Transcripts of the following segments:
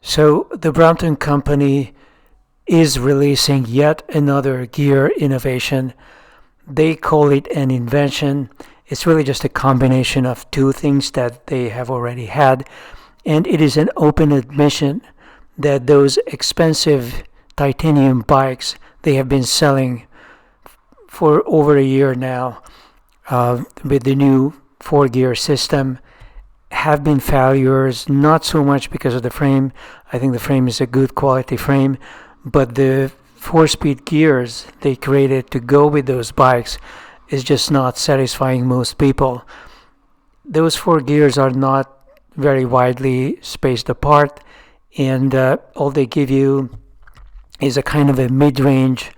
So the Brompton company is releasing yet another gear innovation. They call it an invention. It's really just a combination of two things that they have already had, and it is an open admission that those expensive titanium bikes they have been selling for over a year now with the new four-gear system have been failures, not so much because of the frame. I think the frame is a good quality frame, but the four-speed gears they created to go with those bikes is just not satisfying most people. Those four gears are not very widely spaced apart, and all they give you is a kind of a mid-range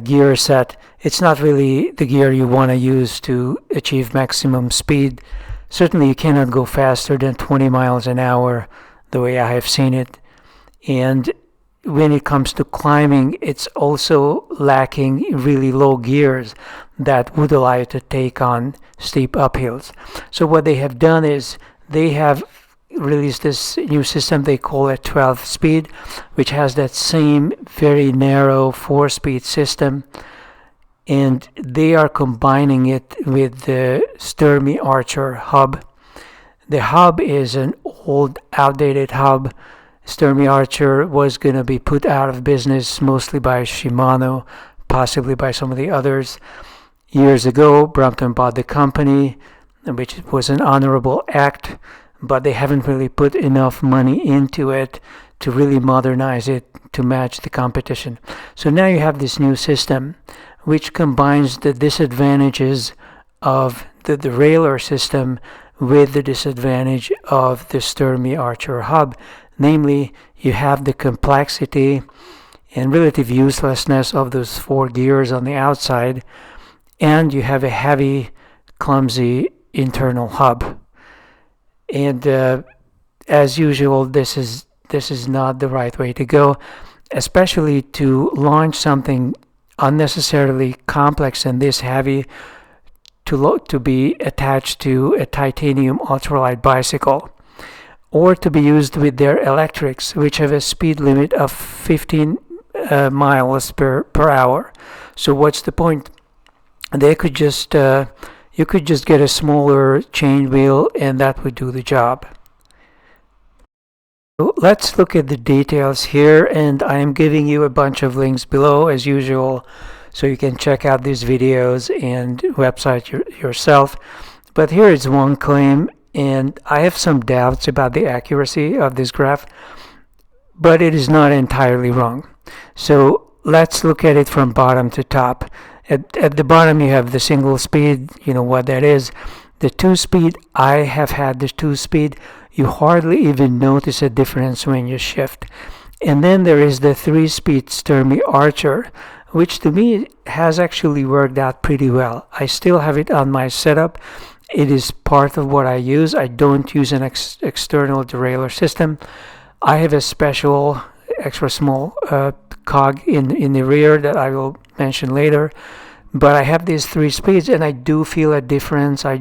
gear set. It's not really the gear you want to use to achieve maximum speed. Certainly you cannot go faster than 20 miles an hour the way I have seen it. And when it comes to climbing, it's also lacking really low gears that would allow you to take on steep uphills. So what they have done is they have released this new system they call a 12 speed, which has that same very narrow 4-speed system, and they are combining it with the Sturmy Archer hub. The hub is an old, outdated hub. Sturmy Archer was going to be put out of business mostly by Shimano, possibly by some of the others. Years ago, Brompton bought the company, which was an honorable act, but they haven't really put enough money into it to really modernize it to match the competition. So now you have this new system which combines the disadvantages of the derailleur system with the disadvantage of the Sturmy Archer hub. Namely, you have the complexity and relative uselessness of those four gears on the outside, and you have a heavy, clumsy internal hub. And as usual, this is not the right way to go, especially to launch something unnecessarily complex and this heavy to be attached to a titanium ultralight bicycle, or to be used with their electrics, which have a speed limit of 15 miles per hour. So what's the point? They could just you could just get a smaller chain wheel and that would do the job. So let's look at the details here, and I am giving you a bunch of links below as usual, so you can check out these videos and website yourself. But here is one claim, and I have some doubts about the accuracy of this graph, but it is not entirely wrong. So let's look at it from bottom to top. At the bottom you have the single speed, you know what that is. The 2-speed, I have had the 2-speed. You hardly even notice a difference when you shift. And then there is the 3-speed Sturmy Archer, which to me has actually worked out pretty well. I still have it on my setup. It is part of what I use. I don't use an external derailleur system. I have a special extra small cog in the rear that I will mention later. But I have these 3 speeds, and I do feel a difference. I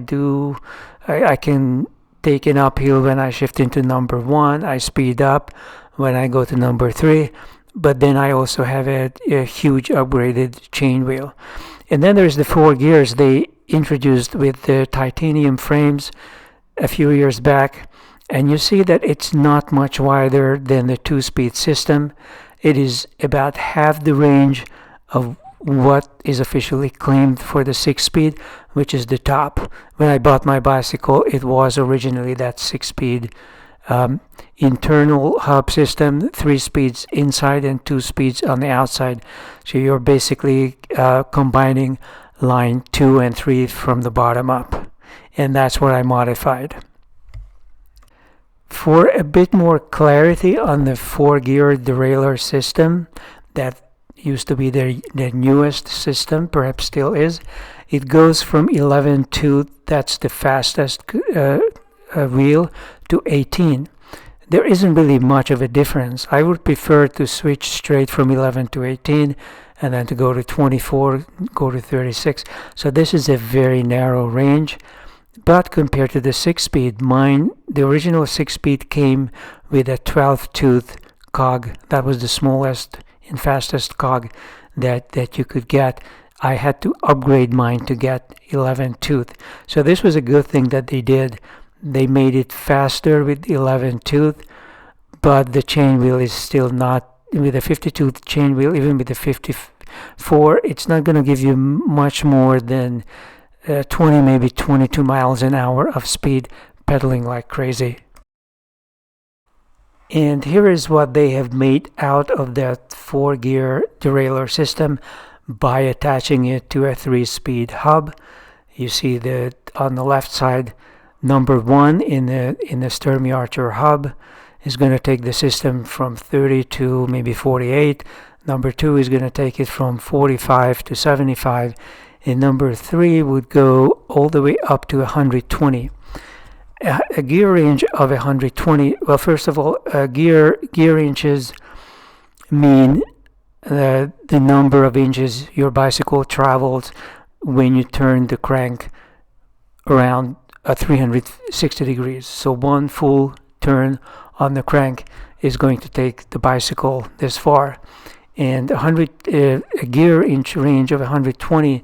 can take an uphill when I shift into number 1. I speed up when I go to number 3. But then I also have a huge upgraded chain wheel. And then there's the 4 gears they introduced with the titanium frames a few years back. And you see that it's not much wider than the 2-speed system. It is about half the range of what is officially claimed for the 6-speed, which is the top. When I bought my bicycle, it was originally that 6-speed internal hub system, 3 speeds inside and 2 speeds on the outside. So you're basically combining line 2 and 3 from the bottom up. And that's what I modified. For a bit more clarity on the 4-gear derailleur system that used to be their newest system, perhaps still is, it goes from 11.2, that's the fastest wheel, to 18. There isn't really much of a difference. I would prefer to switch straight from 11 to 18 and then to go to 24, go to 36. So this is a very narrow range. But compared to the 6-speed, the original 6-speed came with a 12-tooth cog. That was the smallest and fastest cog that you could get. I had to upgrade mine to get 11 tooth. So this was a good thing that they did. They made it faster with 11 tooth, but the chain wheel is still not, with a 50 tooth chain wheel, even with the 54, it's not going to give you much more than 20, maybe 22 miles an hour of speed pedaling like crazy. And here is what they have made out of that 4-gear derailleur system by attaching it to a 3-speed hub. You see that on the left side, number 1 in the Sturmey Archer hub is going to take the system from 30 to maybe 48. Number 2 is going to take it from 45 to 75. And number 3 would go all the way up to 120. A gear range of 120, well, first of all, gear inches mean the number of inches your bicycle travels when you turn the crank around 360 degrees. So one full turn on the crank is going to take the bicycle this far. And a gear inch range of 120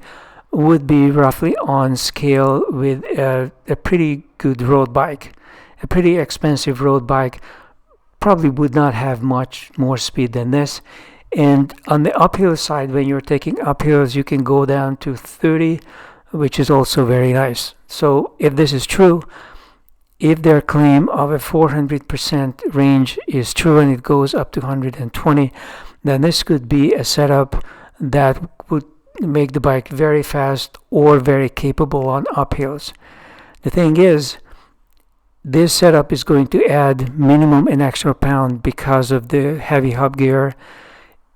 would be roughly on scale with a pretty good road bike. A pretty expensive road bike probably would not have much more speed than this. And on the uphill side, when you're taking uphills, you can go down to 30, which is also very nice. So if this is true, if their claim of a 400% range is true and it goes up to 120, then this could be a setup that would make the bike very fast or very capable on uphills. The thing is, this setup is going to add minimum an extra pound because of the heavy hub gear,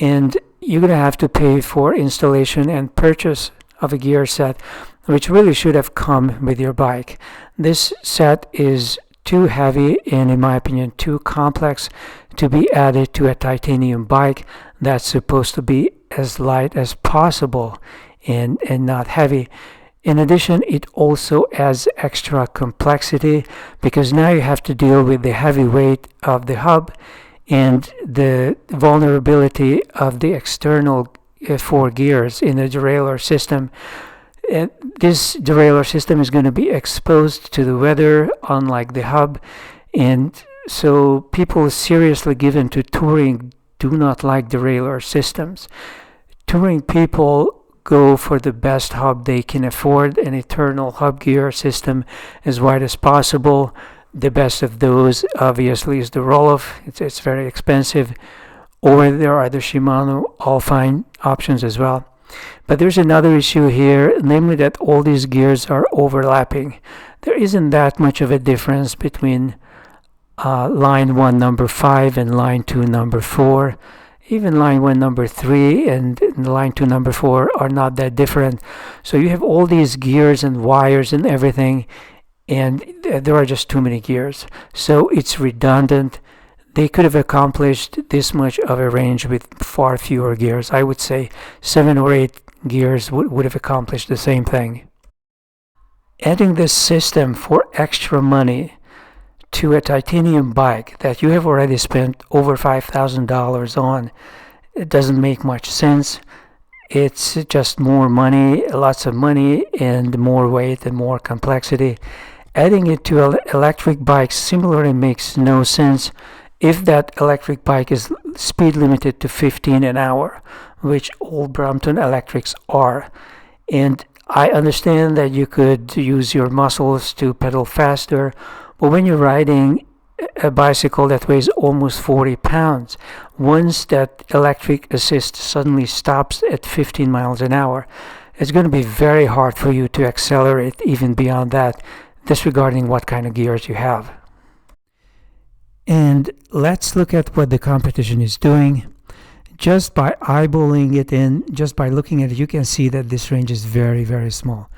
and you're going to have to pay for installation and purchase of a gear set, which really should have come with your bike. This set is too heavy and, in my opinion, too complex to be added to a titanium bike that's supposed to be as light as possible and not heavy. In addition, it also adds extra complexity because now you have to deal with the heavy weight of the hub and the vulnerability of the external 4 gears in the derailleur system. This derailleur system is going to be exposed to the weather, unlike the hub, and so people seriously given to touring do not like derailleur systems. Touring people go for the best hub they can afford, an eternal hub gear system as wide as possible. The best of those obviously is the roll-off. It's very expensive, or there are the Shimano all-fine options as well. But there's another issue here, namely that all these gears are overlapping. There isn't that much of a difference between line 1 number 5 and line 2 number 4. Even line 1 number 3 and line 2 number 4 are not that different. So you have all these gears and wires and everything, and there are just too many gears. So it's redundant. They could have accomplished this much of a range with far fewer gears. I would say 7 or 8 gears would have accomplished the same thing. Adding this system for extra money to a titanium bike that you have already spent over $5,000 on, it doesn't make much sense. It's just more money, lots of money, and more weight and more complexity. Adding it to electric bikes similarly makes no sense if that electric bike is speed limited to 15 an hour, which all Brompton electrics are. And I understand that you could use your muscles to pedal faster, but when you're riding a bicycle that weighs almost 40 pounds, once that electric assist suddenly stops at 15 miles an hour, it's going to be very hard for you to accelerate even beyond that, disregarding what kind of gears you have. And let's look at what the competition is doing. Just by eyeballing it in, just by looking at it, you can see that this range is very, very small.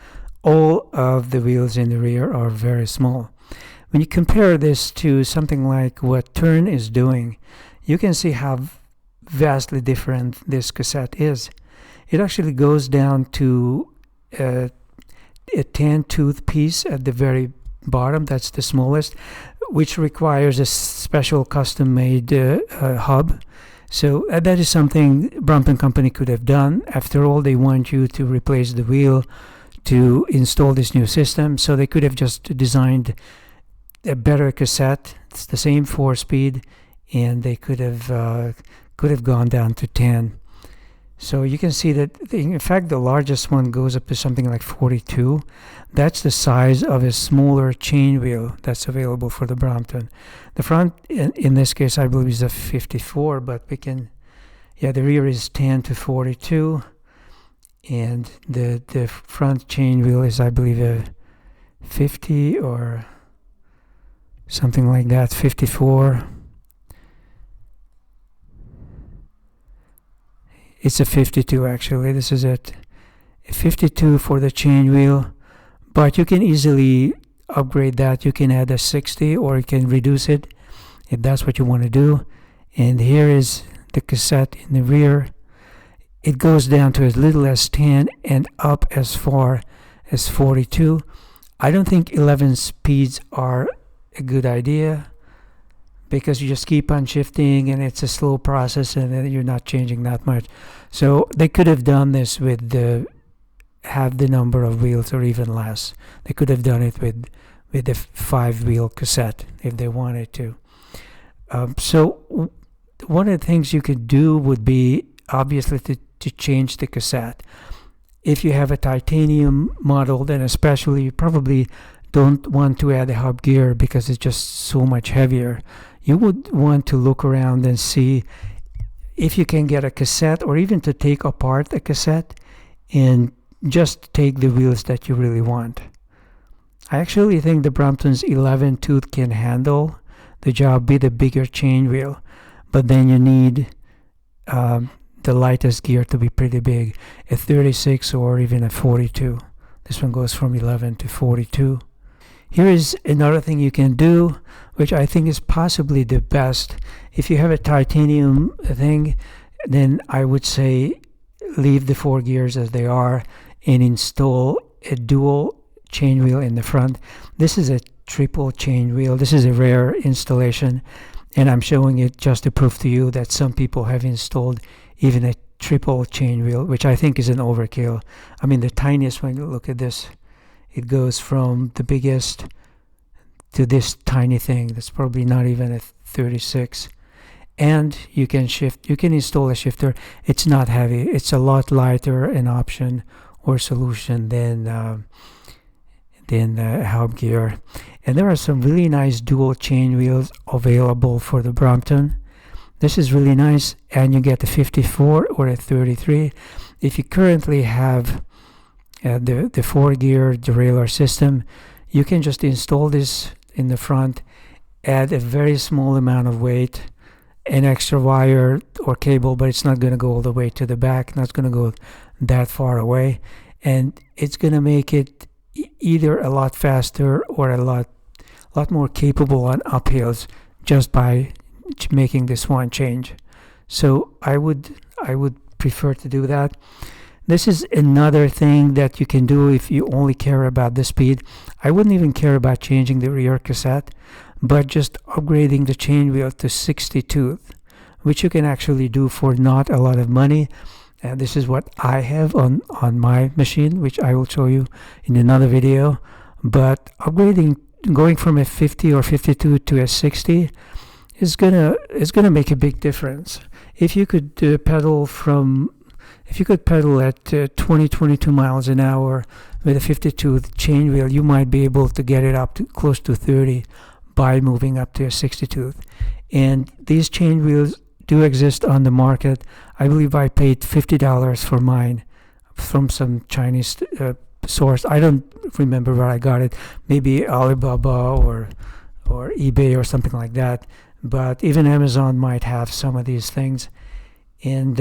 All of the wheels in the rear are very small. When you compare this to something like what Tern is doing, you can see how vastly different this cassette is. It actually goes down to a 10-tooth piece at the very bottom, that's the smallest, which requires a special custom-made hub. So that is something Brompton company could have done. After all, they want you to replace the wheel to install this new system, so they could have just designed a better cassette. It's the same 4-speed, and they could have gone down to 10. So you can see that, in fact, the largest one goes up to something like 42. That's the size of a smaller chain wheel that's available for the Brompton. The front, in this case, I believe is a 54, but we can, the rear is 10 to 42. And the front chain wheel is, I believe, a 50 or something like that, 54. It's a 52 actually. This is a 52 for the chain wheel, but you can easily upgrade that. You can add a 60 or you can reduce it if that's what you want to do. And here is the cassette in the rear. It goes down to as little as 10 and up as far as 42. I don't think 11 speeds are a good idea, because you just keep on shifting and it's a slow process and you're not changing that much. So they could have done this with half the number of wheels or even less. They could have done it with the 5-wheel cassette if they wanted to. So one of the things you could do would be obviously to change the cassette. If you have a titanium model, then especially you probably don't want to add a hub gear because it's just so much heavier. You would want to look around and see if you can get a cassette, or even to take apart a cassette and just take the wheels that you really want. I actually think the Brompton's 11 tooth can handle the job with a bigger chain wheel, but then you need the lightest gear to be pretty big, a 36 or even a 42. This one goes from 11 to 42. Here is another thing you can do, which I think is possibly the best. If you have a titanium thing, then I would say leave the 4 gears as they are and install a dual chain wheel in the front. This is a triple chain wheel. This is a rare installation, and I'm showing it just to prove to you that some people have installed even a triple chain wheel, which I think is an overkill. I mean, the tiniest one, look at this. It goes from the biggest to this tiny thing that's probably not even a 36. And you can install a shifter. It's not heavy. It's a lot lighter an option or solution than hub gear. And there are some really nice dual chain wheels available for the Brompton. This is really nice, and you get a 54 or a 33. If you currently have the 4-gear derailleur system, you can just install this in the front, add a very small amount of weight, an extra wire or cable, but it's not going to go all the way to the back, not going to go that far away, and it's going to make it either a lot faster or a lot more capable on uphills just by making this one change. So I would prefer to do that. This is another thing that you can do if you only care about the speed. I wouldn't even care about changing the rear cassette, but just upgrading the chain wheel to 60 tooth, which you can actually do for not a lot of money. And this is what I have on my machine, which I will show you in another video. But going from a 50 or 52 to a 60 is gonna make a big difference. If you could pedal at 22 miles an hour with a 52 chain wheel, you might be able to get it up to close to 30 by moving up to a 60 tooth. And these chain wheels do exist on the market. I believe I paid $50 for mine from some Chinese source. I don't remember where I got it. Maybe Alibaba or eBay or something like that. But even Amazon might have some of these things. And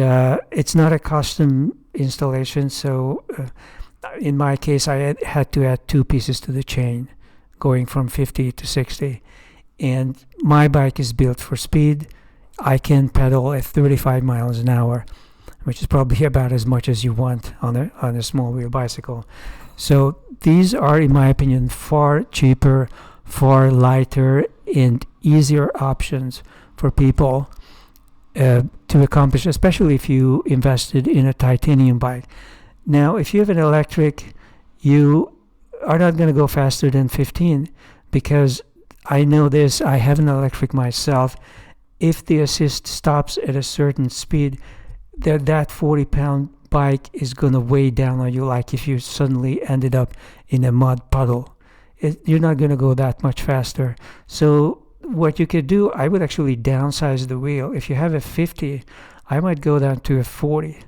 it's not a custom installation, so in my case I had to add 2 pieces to the chain, going from 50 to 60. And my bike is built for speed. I can pedal at 35 miles an hour, which is probably about as much as you want on a small wheel bicycle. So these are, in my opinion, far cheaper, far lighter, and easier options for people to accomplish, especially if you invested in a titanium bike. Now, if you have an electric, you are not going to go faster than 15, because I know this, I have an electric myself. If the assist stops at a certain speed, that 40-pound bike is going to weigh down on you, like if you suddenly ended up in a mud puddle. You're not going to go that much faster. So what you could do, I would actually downsize the wheel. If you have a 50, I might go down to a 40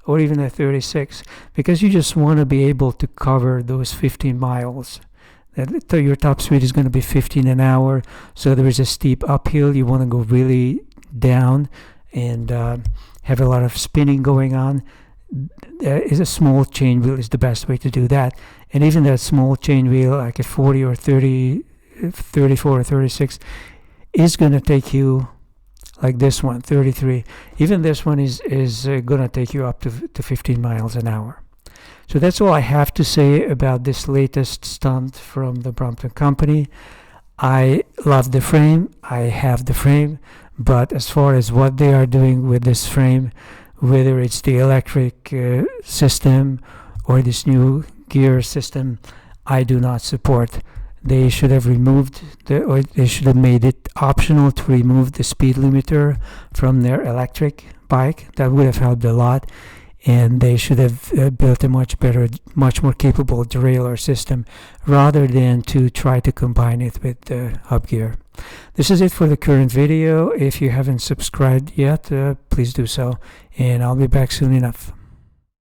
or even a 36, because you just want to be able to cover those 15 miles. Your top speed is going to be 15 an hour, so there is a steep uphill. You want to go really down and have a lot of spinning going on. Is a small chain wheel is the best way to do that. And even that small chain wheel, like a 40 or 30, 34 or 36, is going to take you, like this one, 33. Even this one is going to take you up to 15 miles an hour. So that's all I have to say about this latest stunt from the Brompton company. I love the frame. I have the frame. But as far as what they are doing with this frame, whether it's the electric system or this new gear system, I do not support. They should have or they should have made it optional to remove the speed limiter from their electric bike. That would have helped a lot. And they should have built a much better, much more capable derailleur system, rather than to try to combine it with the hub gear. This is it for the current video. If you haven't subscribed yet, please do so, and I'll be back soon enough.